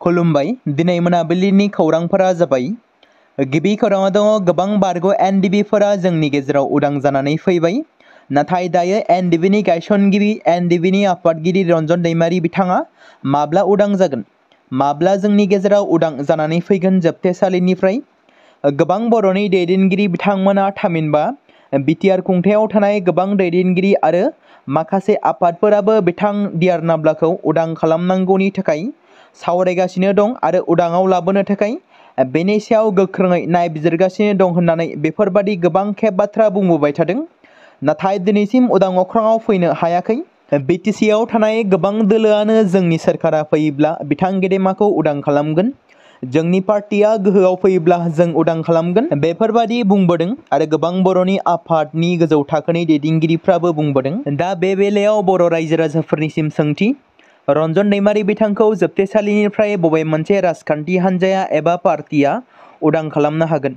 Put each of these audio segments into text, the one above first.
खुलुमबाय दिनै मोनाबिलिनि खौरांफोरा जाबाय गिबि खौराङाव दङ गोबां बारग' एनडिबिफोरा जोंनि गेजेराव उदां जानानै फैबाय नाथाय दायो एनडिबिनि गायसनगिरि एनडिबिनि आफादगिरि रन्जन दैमारि बिथाङा माब्ला उदां जागोन माब्ला जोंनि गेजेराव उदां जानानै फैगोन जोबथेसालिनिफ्राय गोबां बर'नि दैदेनगिरि बिथांमोना थामहिनबा बिटिआर खुंथायाव थानाय गोबां दैदेनगिरि आरो माखासे आफादफोराबो बिथां डिआर नाब्लाखौ उदां खालामनांगौनि थाखाय सावरायगासिनो दं आरो उदाङाव लाबोनो थाखाय बेनि सायाव गोख्रोङै नायबिजिरगासिनो दं होननानै बेफोरबादि गोबां खेब बाथ्रा बुंबोबाय थादों नाथाय दिनैसिम उदां अख्राङाव फैनो हायाखै बिटिसिआव थानाय गोबां दोलोआनो जोंनि सोरखारा फैयोब्ला बिथां गेदेमाखौ उदां खालामगोन जोंनि पार्टिया गोहोआव फैयोब्ला जों उदां खालामगोन बेफोरबादि बुंबोदों आरो गोबां बर'नि आफादनि गोजौ थाखोनि दैदेनगिरिफ्राबो बुंबोदों दा बे बेलायाव बर' रायजो राजाफोरनिसिम सोंथि रन्जन दैमारि बिथांखौ जोबथेसालिनिफ्राय बबे मोनसे राजखान्थि हान्जाया एबा पार्टिया उदां खालामनो हागोन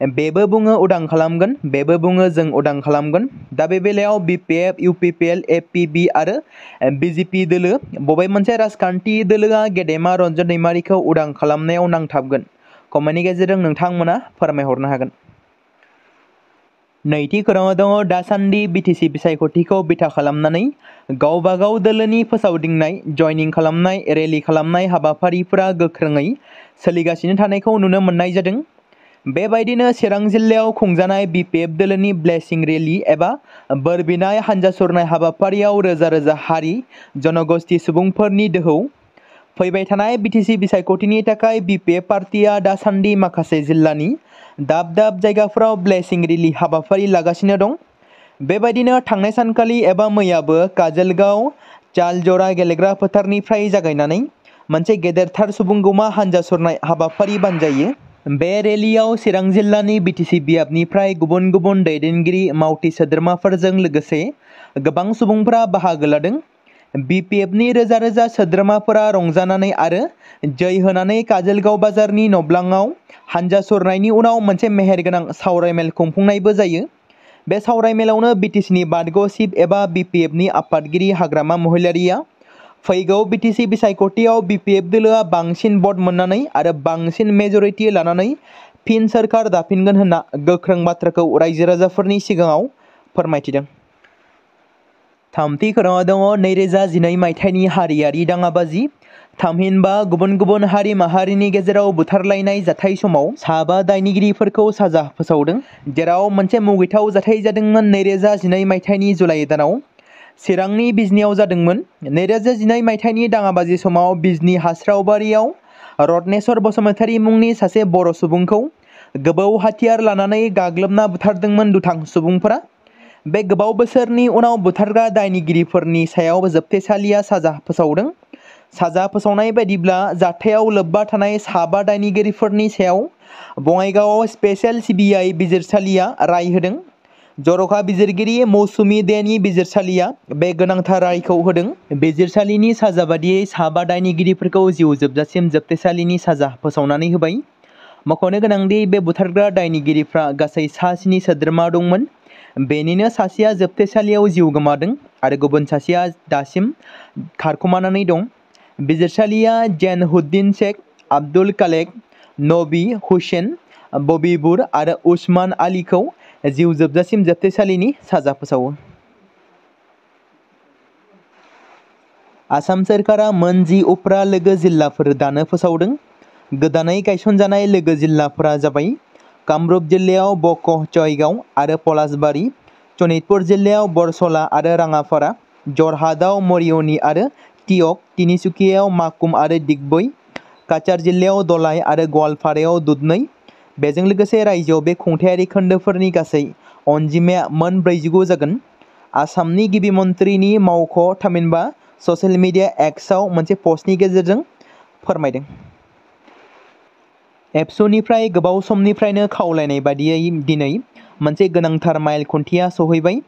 बेबो बुङो उदां खालामगोन बेबो बुङो जों उदां खालामगोन दा बे बेलायाव बिपिएफ इउपिपिएल एपिबि आरो बिजेपि दोलो बबे मोनसे राजखान्थि दोलोआ गेदेमा रन्जन दैमारिखौ उदां खालामनायाव नांथाबगोन कमेन्टनि गेजेरजों नोंथांमोना फोरमायहरनो हागोन नैथि खौराङाव दङ दासान्दि बिटिसि बिसायख'थिखौ बिथा खालामनानै गावबागाव दोलोनि फोसावदिंनाय जयनिं खालामनाय रेलि खालामनाय हाबाफारिफोरा गोख्रोङै सोलिगासिनो थानायखौ नुनो मोननाय जादों बेबायदिनो चिरां जिल्लायाव खुंजानाय बिपिएफ दोलोनि ब्लेसिं रेलि एबा बोर बिनाय हान्जा सुरनाय हाबाफारियाव रोजा रोजा हारि जनगोष्ठी सुबुंफोरनि दोहौ फैबाय थानाय बिटिसि बिसायख'थिनि थाखाय बिपिएफ पार्टिया दासान्दि माखासे जिल्लानि दाब दाब जायगाफोराव ब्लेसिं रेलि हाबाफारि लागासिनो दं बेबायदिनो थांनाय सानखालि एबा मैयाबो काजलगांव चालजरा गेलेग्रा फोथारनिफ्राय जागायनानै मोनसे गेदेरथार सुबुंगौमा हान्जा सुरनाय हाबाफारि बानजायो बे रेलियाव चिरां जिल्लानि बिटिसि बियाबनिफ्राय गुबुन गुबुन दैदेनगिरि मावथि सोद्रोमाफोरजों लोगोसे गोबां सुबुंफोरा बाहागो लादों बिपिएफनि रोजा रोजा सोद्रोमाफोरा रंजानानै आरो जै होनानै काजलगांव बाजारनि नब्लाङाव हान्जा सुरनायनि उनाव मोनसे मेहेरगोनां सावरायमेल खुंफुंनायबो जायो बे सावरायमेलावनो बिटिसिनि बारग' चिफ एबा बिपिएफनि आफादगिरि हाग्रामा महिलारिया फैगौ बिटिसि बिसायख'थियाव बिपिएफ दोलोआ बांसिन भट मोननानै आरो बांसिन मेजरिटि लानानै फिन सोरखार दाफिनगोन होनना गोख्रों बाथ्राखौ रायजो राजाफोरनि सिगाङाव फोरमायथिदों थामथि खौराङाव दङ 2012 मायथाइनि हारियारि दाङाबाजि थामहिनबा गुबुन गुबुन हारि माहारिनि गेजेराव बुथारलायनाय जाथाय समाव साबा दायनिगिरिफोरखौ साजा फोसावदों जेराव मोनसे मुगैथाव जाथाय जादोंमोन 2012 मायथाइनि जुलाइ दानाव चिरांनि बिजनियाव जादोंमोन 2012 मायथाइनि दाङाबाजि समाव बिजनि हास्रावबारियाव रत्नेश्वर बसुमतारी मुंनि सासे बर' सुबुंखौ गोबौ हाथियार लानानै गाग्लोबना बुथारदोंमोन दुथां सुबुंफोरा बे गोबाव बोसोरनि उनाव बुथारग्रा दायनिगिरिफोरनि सायाव जोबथेसालिया साजा फोसावदों साजा फोसावनाय बायदिब्ला जाथायाव लोब्बा थानाय साबा दायनिगिरिफोरनि सायाव बङाइगावआव स्पेशेल सिबिआइ बिजिरसालिया राय होदों जर'खा बिजिरगिरि मौसुमि देनि बिजिरसालिया बे गोनांथार रायखौ होदों बिजिरसालिनि साजा बादियै साबा दायनिगिरिफोरखौ जिउ जोबजासिम जोबथेसालिनि साजा फोसावनानै होबाय मख'नो गोनांदि बे बुथारग्रा दायनिगिरिफ्रा गासै 7 सोद्रोमा दंमोन बेनिनो सासेया जोबथेसालियाव जिउ गोमादों आरो गुबुन सासेया दासिम खारखोमानानै दं बिजिरसालिया जेनहुद्दिन शेख आब्दुल कालेक नबी हुसैन बबीबुर आरो उस्मान आलीखौ जिउ जोबजासिम जोबथेसालिनि साजा फोसावो आसाम सोरखारा मोन 10 उफ्रा लोगो जिल्लाफोर दानो फोसावदों गोदानै गायसनजानाय लोगो जिल्लाफोरा जाबाय कामरुप जिल्लायाव बक' जयगाव आरो पलासबारि सनितपुर जिल्लायाव बरसला आरो राङापारा जरहाटआव मरियनी आरो टियक तिनिसुकियायाव माकुम आरो दिगबई काछार जिल्लायाव दलाई आरो गवालपारायाव दुधनৈ बेजों लोगोसे रायजोआव बे खुंथायारि खोन्दोफोरनि गासै अनजिमाया मोन 49 जागोन आसामनि गिबि मन्थ्रिनि मावख' थामहिनबा ससियेल मिडिया एक्सआव मोनसे पस्टनि गेजेरजों फोरमायदों एबसुनिफ्राय गोबाव समनिफ्रायनो खावलायनाय बादियै दिनै मोनसे गोनांथार माइल खुन्थिया सहैबाय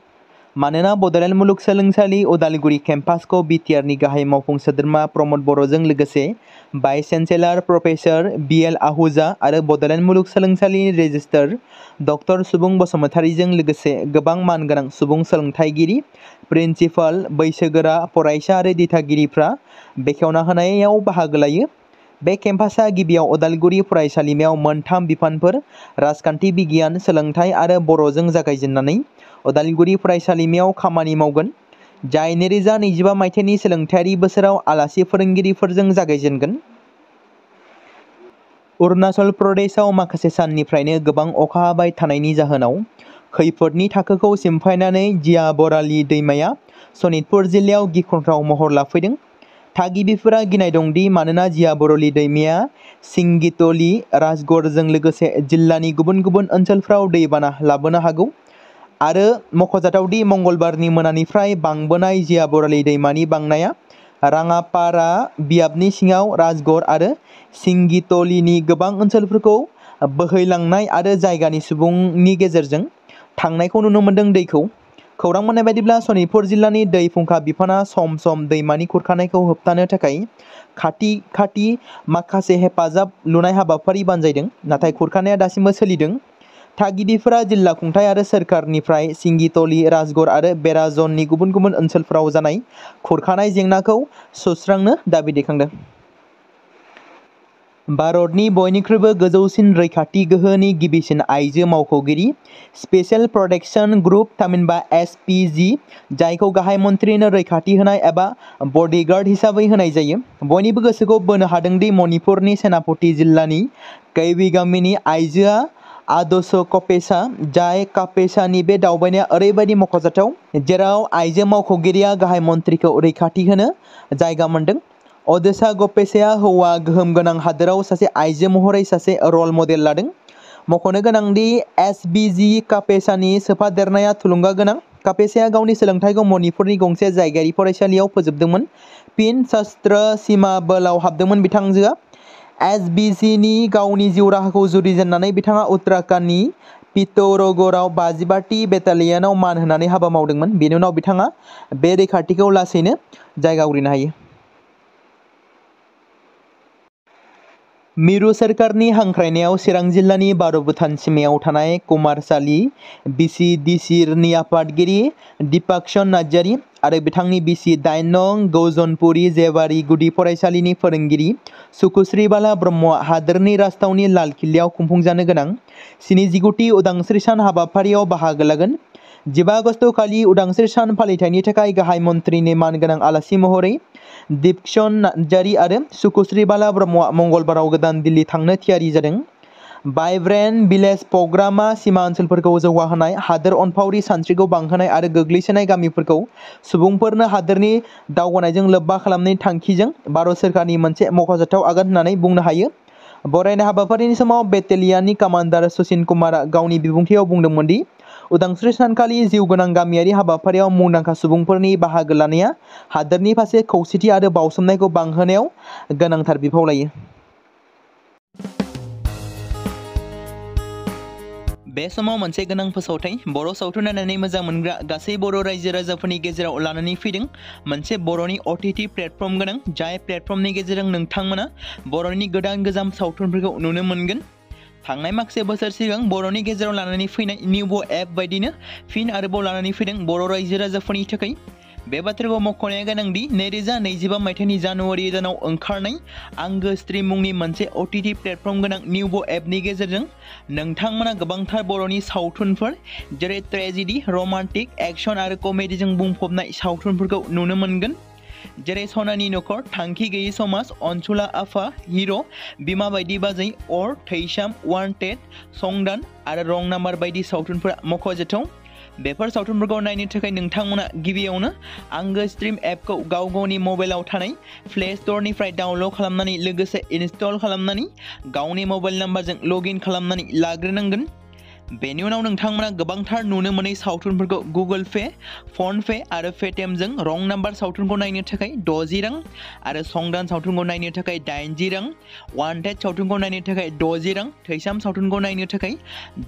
मानोना बड'लेण्ड मुलुगसोलोंसालि उदालगुरि केम्पासखौ बिटिआरनि गाहाय मावफुं सोद्रोमा प्रमद बर'जों लोगोसे भाइस चेन्सेलर प्रफेसर बिएल आहूजा आरो बड'लेण्ड मुलुगसोलोंसालिनि रेजिस्ट्रार डक्टर सुबुं बसुमतारीजों लोगोसे गोबां मानगोनां सुबुं सोलोंथाइगिरि प्रिन्सिपाल बैसोगोरा फरायसा आरो दिथागिरिफ्रा बेखेवना होनायाव बाहागो लायो बे केम्पासआ गिबियाव उदालगुरि फरायसालिमायाव मोनथाम बिफानफोर राजखान्थि बिगियान सोलोंथाइ आरो बर'जों जागायजेननानै उदालगुरि फरायसालिमायाव खामानि मावगोन, जाय 2025 मायथाइनि सोलोंथायारि बोसोराव आलासि फोरोंगिरिफोरजों जागायजेनगोन। अरुणाचल प्रदेशआव माखासे साननिफ्रायनो गोबां अखा हाबाय थानायनि जाहोनाव खैफोदनि थाखोखौ सिमफायनानै जिया बराली दैमाया सनितपुर जिल्लायाव गिख्रंथाव महर लाफैदों। थागिबिफोरा गिनाय दंदि मानोना जिया बराली दैमाया सिंगितली, राजगड़जों लोगोसे जिल्लानि गुबुन गुबुन ओनसोलफ्राव दैबाना लाबोनो हागौ आरो मख'जाथावदि मंगलबारनि मोनानिफ्राय बांबोनाय जिया बराली दैमानि बांनाया राङापारा बियाबनि सिङाव राजगड़ आरो सिंगितलीनि गोबां ओनसोलफोरखौ बोहैलांनाय आरो जायगानि सुबुंनि गेजेरजों थांनायखौ नुनो मोन्दों। दैखौ खौरां मोननाय बायदिब्ला सनितपुर जिल्लानि दै फुंखा बिफाना सम सम दैमानि खुरखानायखौ होबथानो थाखाय खाथि माखासे हेफाजाब लुनाय हाबाफारि बानजायदों, नाथाय खुरखानाया दासिमबो सोलिदों। थागिबिफोरा जिल्ला खुंथाय आरो सोरखारनिफ्राय सिंगितली, राजगड़ आरो बेरा जननि गुबुन गुबुन ओनसोलफोराव जानाय खुरखानाय जेंनाखौ सुस्रांनो दाबि दैखांदों। भारतनि बयनिख्रुइबो गोजौसिन रैखाथि गोहोनि गिबिसिन आइजो मावख'गिरि स्पेशेल प्रोटेक्शन ग्रुप थामहिनबा SPG, जायखौ गाहाय मन्थ्रिनो रैखाथि होनाय एबा बडीगार्ड हिसाबै होनाय जायो, बयनिबो गोसोखौ बोनो हादोंदि मणिपुरनि सेनापति जिल्लानि कैवी गामिनि आइजोआ आदर्श कपेसा, जाय कपेसानि बे दावबायनाया ओरैबायदि मख'जाथाव जेराव आइजो मावख'गिरिया गाहाय मन्थ्रिखौ रैखाथि होनो जायगा मोनदों। अदेशा कपेसाया हौवा गोहोम गोनां हादोराव सासे आइजो महरै सासे रल मडेल लादों। मख'नो गोनांदि SPG कपेसानि सोफादेरनाया थुलुंगा गोनां। कपेसाया गावनि सोलोंथाइखौ मणिपुरनि गंसे जायगायारि फरायसालियाव फोजोबदोंमोन, फिन सशस्त्र सीमा बलआव हाबदोंमोन। बिथांजोआ SPGनि गावनि जिउ राहाखौ जुरिजेननानै बिथाङा उत्तराखन्डनि पिथौरगढ़आव 55टी बेटालियनाव मान होनानै हाबा मावदोंमोन। बेनि उनाव बिथाङा बे रैखाथिखौ लासैनो जायगा आवग्रिनो हायो। मिरु सोरखारनि हांख्रायनायाव चिरां जिल्लानि बार'भुटान सिमायाव थानाय कुमारसालि BCDC-नि आफादगिरि दीपांकर नार्जारी आरो बिथांनि बिसि 8 नं गौजनपुरी जेवारी गुदि फरायसालिनि फोरोंगिरि सुकुश्री बाला ब्रह्मआ हादोरनि राजथावनि लाल किल्लायाव खुंफुंजानो गोनां 79थि उदांस्रि सान हाबाफारियाव बाहागो लागोन। 15 आगस्त खालि उदांस्रि सान फालिथायनि थाखाय गाहाय मन्थ्रिनि मानगोनां आलासि महरै दीपंकर नार्जारी आरो सुकुश्री बाला ब्रह्मआ मंगलबाराव गोदान दिल्ली थांनो थियारि जादों। भाइब्रेन्ट भिलेज प्रग्रामआ सिमा ओनसोलफोरखौ जौगाहोनाय, हादोर अनफावरि सानस्रिखौ बांहोनाय आरो गोग्लैसोनाय गामिफोरखौ सुबुंफोरनो हादोरनि दावगानायजों लोब्बा खालामनायनि थांखिजों भारत सोरखारनि मोनसे मख'जाथाव आगान होननानै बुंनो हायो। बरायनाय हाबाफारिनि समाव बेटेलियननि कामान्डार सुशील कुमारआ गावनि बिबुंथियाव बुंदोंमोन दि उदांस्रि सानखालि जिउगोनां गामियारि हाबाफारियाव मुंदांखा सुबुंफोरनि बाहागो लानाया हादोरनि फारसे खौसेथि आरो बाउसोमनायखौ बांहोनायाव गोनांथार बिफाव लायो। बे समाव मोनसे गोनां फोसावथाय बर' सावथुन नायनानै मोजां मोनग्रा गासै बर' रायजो राजाफोरनि गेजेराव लानानै फैदों मोनसे बर'नि OTT प्लेटफर्म गोनां, जाय प्लेटफर्मनि गेजेरजों नोंथांमोना बर'नि गोदान गोजाम सावथुनफोरखौ नुनो मोनगोन। थांनाय माखासे बोसोर सिगां बर'नि गेजेराव लानानै फैनाय निउबो एप बायदिनो फिन आरोबाव लानानै फैदों बर' रायजो राजाफोरनि थाखाय। बे बाथ्राखौ मख'नाया गोनांदि 2025 मायथाइनि जानुवारि दानाव ओंखारनाय आंगो स्ट्रीम मुंनि मोनसे OTT प्लेटफर्म गोनां निउबो एपनि गेजेरजों नोंथांमोना गोबांथार बर'नि सावथुनफोर जेरै ट्रेजेडी, रमान्टिक, एक्शन आरो कमेडीजों बुंफबनाय सावथुनफोरखौ नुनो मोनगोन, जेरै सनानि नखर, थांखि गैयै समाज, अनसुला आफा, हिर', बिमा बायदि बाजै, अर, थैसाम, वान्टेड, संदान आरो रं नाम्बार बायदि सावथुनफोरा मख'जाथाव। बेफोर सावथुनफोरखौ नायनो थाखाय नोंथांमोना गिबियावनो आंगो स्ट्रीम एपखौ गावनि मबाइलाव थानाय प्ले स्ट'रनिफ्राय डाउनल'ड खालामनानै लोगोसे इनस्टल खालामनानै गावनि मबाइल नाम्बारजों लगइन खालामनानै लाग्रोनांगोन। बेनि उनाव नोंथांमोना गोबांथार नुनो मोनै सावथुनफोरखौ गुगोल पे, फन पे आरो पेटिएमजों रं नाम्बार सावथुनखौ नायनो थाखाय 60 रां आरो संदान सावथुनखौ नायनो थाखाय 80 रां, वान्टेड सावथुनखौ नायनो थाखाय 60 रां, थैसाम सावथुनखौ नायनो थाखाय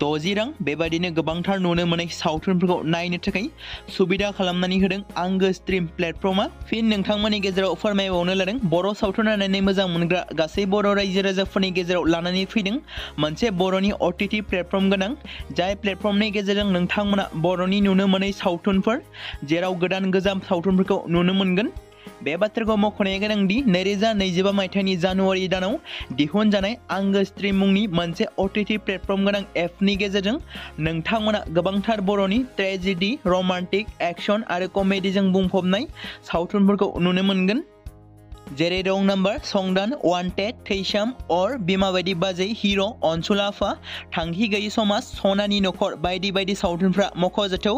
60 रां बेबायदिनो गोबांथार नुनो मोनै सावथुनफोरखौ नायनो थाखाय सुबिदा खालामनानै होदों आंगो स्ट्रीम प्लेटफर्मआ। फिन नोंथांमोननि गेजेराव फोरमायबावनो लादों बर' सावथुन नायनानै मोजां मोनग्रा गासै बर' रायजो राजाफोरनि गेजेराव लानानै फैदों मोनसे बर'नि OTT प्लेटफर्म गोनां, जाय प्लेटफर्मनि गेजेरजों नोंथांमोना बर'नि नुनो मोनै सावथुनफोर जेराव गोदान गोजाम सावथुनफोरखौ नुनो मोनगोन। बे बाथ्राखौ मख'नाया गोनांदि 2025 मायथाइनि जानुवारि दानाव दिहुनजानाय आंगो स्ट्रीम मुंनि मोनसे OTT प्लेटफर्म गोनां एपनि गेजेरजों नोंथांमोना गोबांथार बर'नि ट्रेजेडी, रमान्टिक, एक्शन आरो कमेडीजों बुंफबनाय सावथुनफोरखौ नुनो मोनगोन। जेरै रं नाम्बार, संदान, वान्टेड, थैसाम, अर, बिमा बायदि बाजै, हिर', अनसुला आफा, थांखि गैयि समाज, सनानि नखर बायदि बायदि सावथुनफ्रा मख'जाथाव।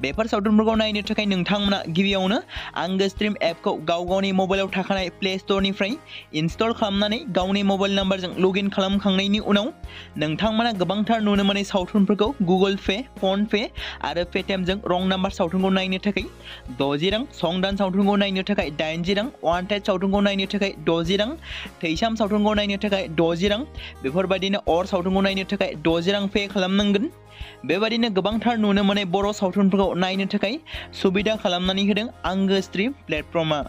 बेफोर सावथुनफोरखौ नायनो थाखाय नोंथांमोना गिबियावनो आंगो स्ट्रीम एपखौ गावनि मबाइलाव थाखानाय प्ले स्ट'रनिफ्राय इनस्टल खालामनानै गावनि मबाइल नाम्बारजों लग इन खालामखांनायनि उनाव नोंथांमोना गोबांथार नुनो मोनै सावथुनफोरखौ गुगोल पे, फन पे आरो पेटिएमजों रं नाम्बार सावथुनखौ नायनो थाखाय 60 रां, संदान सावथुनखौ नायनो थाखाय 80 रां, वान्टेड सावथुनखौ नायनो थाखाय 60 रां, थैसाम सावथुनखौ नायनो थाखाय 60 रां, बेफोरबायदिनो अर सावथुनखौ नायनो थाखाय 60 रां पे खालामनांगोन। बेबायदिनो गोबांथार नुनो मोनै बर' सावथुनफोरखौ नायनो थाखाय सुबिदा खालामनानै होदों आंगो स्ट्रीम प्लेटफर्मआ।